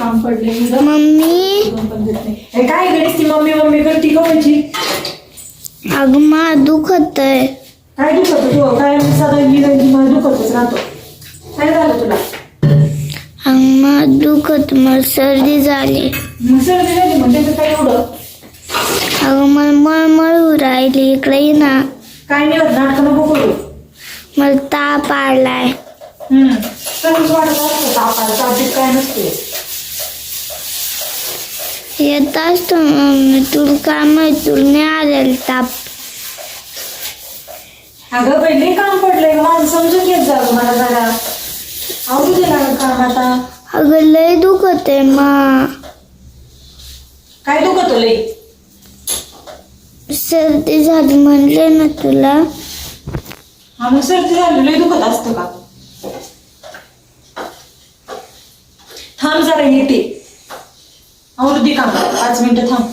काम पडले मम्मी काय गणेश ती मम्मी मम्मी करती का माझी. अगं मा दुखत आहे. काय दुखत तू काय सदा गिरंजी मला दुखतच राहतो. काय झालं तुला. अगं मा दुखत मला सर्दी झाली. मग सर्दी झाली मग त्याचं काय एवढं. अगं मला मळमळ राहिली इकडे ये ना. काय नाही होत नाटकं नको करू. मला ताप आलाय. सर्वच वाटत असतं तापाला तापीत काय नसते. येत असतो मम्मी तुला काय माहिती तुला नाही आलेला ताप. अगं पहिले काम पडलंय माझं समजून घेत जा मला जरा. आवडू दे ना काम आता. अगं लय दुखत आहे मा. काय दुखत लई. सर्दी झाली म्हणले ना तुला. हा मग सर्दी झाली लई दुखत असतं का. थांब जरा येते. आवडू दे काम 5 मिनिटं थांब.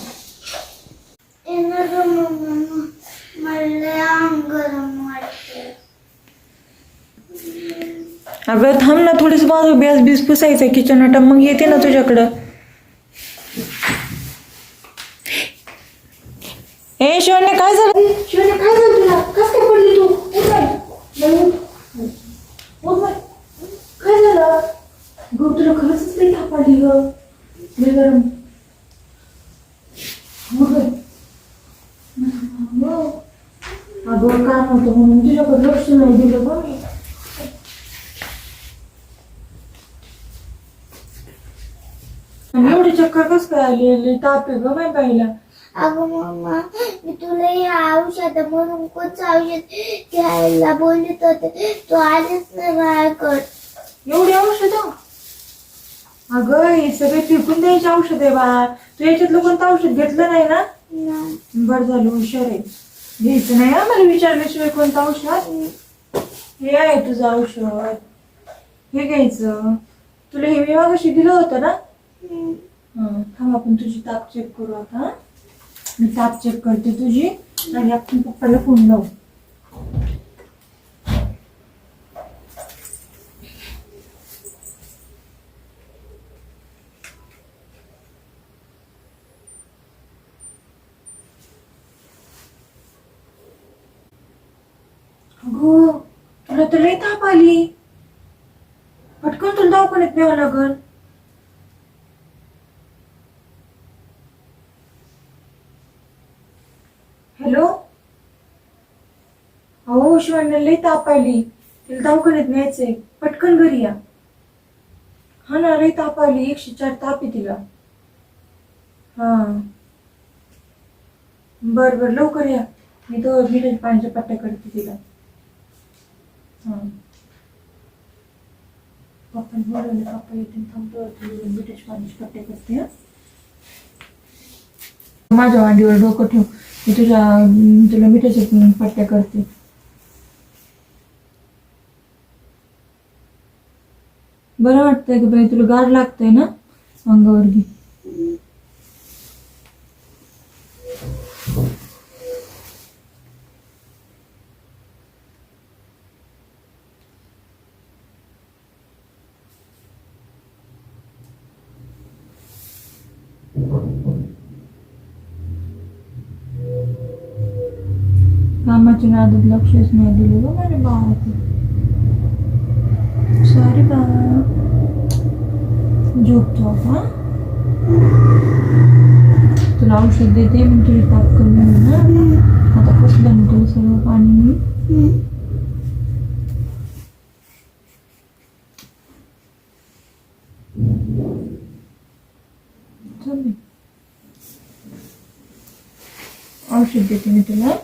मला गरम वाटते. अगं थांब ना थोडीस माझं बेस बीस पुसायचंय किचन वाटा मग येते ना तुझ्याकडं. ए शिवण्या काय झालं. शिवण्या काय झालं तुला कस काय पडली तू. काय झालं ग तुला खरंच लई ताप आली ग. लई गरम. अगं काम होतं म्हणून तुझ्याकडे लक्ष नाही दिलं ग मी. एवढी चक्कर कस काय आली ताप आहे ग बाई बाईला. अगं मम्मा मी तुला या औषध म्हणून कोणचं औषध घ्यायला बोलत होते तू आलीच नाही माझ्याकडे. एवढी औषध. अगं हे सगळे फेकून द्यायचे औषध आहे बा. तू याच्यातलं कोणतं औषध घेतलं नाही ना. बरं झालं हुशार आहे. घ्यायचं नाही मला विचारल्याशिवाय कोणतं औषध. हे आहे तुझं औषध हे घ्यायचं. तुला हे मी मागाशी दिलं होतं ना. थांब आपण तुझी ताप चेक करू आता. मी ताप चेक करते तुझी आणि आपण पप्पाला फोन लावू. अगं तुला तर लई ताप आली. पटकन तुला दवाखान्यात न्यावं लागल. हॅलो. अहो शिवांना लई ताप आली. तिला दवाखान्यात न्यायचंय पटकन घरी या. हा ना लई ताप आली 104 ताप आहे तिला. हा बर बर लवकर या. मी तो मिठाच्या पाण्याच्या पट्ट्या करते तिला. हा पप्पा बोलवले पप्पा येतील थांबतो मिठाच्या पाण्याची पट्ट्या करते. हा माझ्या मांडीवर डोकं ठेव. मी तुला मिठाच्या पट्ट्या करते. बरं वाटतंय का बाई तुला गार लागतंय ना अंगावर घे. कामाच्या नादात लक्षच नाही दिलं ग माझ्या बाळाचं. सॉरी बाळा. झोपतो आता. तुला औषध देते मग तुझी ताप कमी होईल ना. आता कसलं ना तुला सगळं पाणी. औषध देते मी तुला.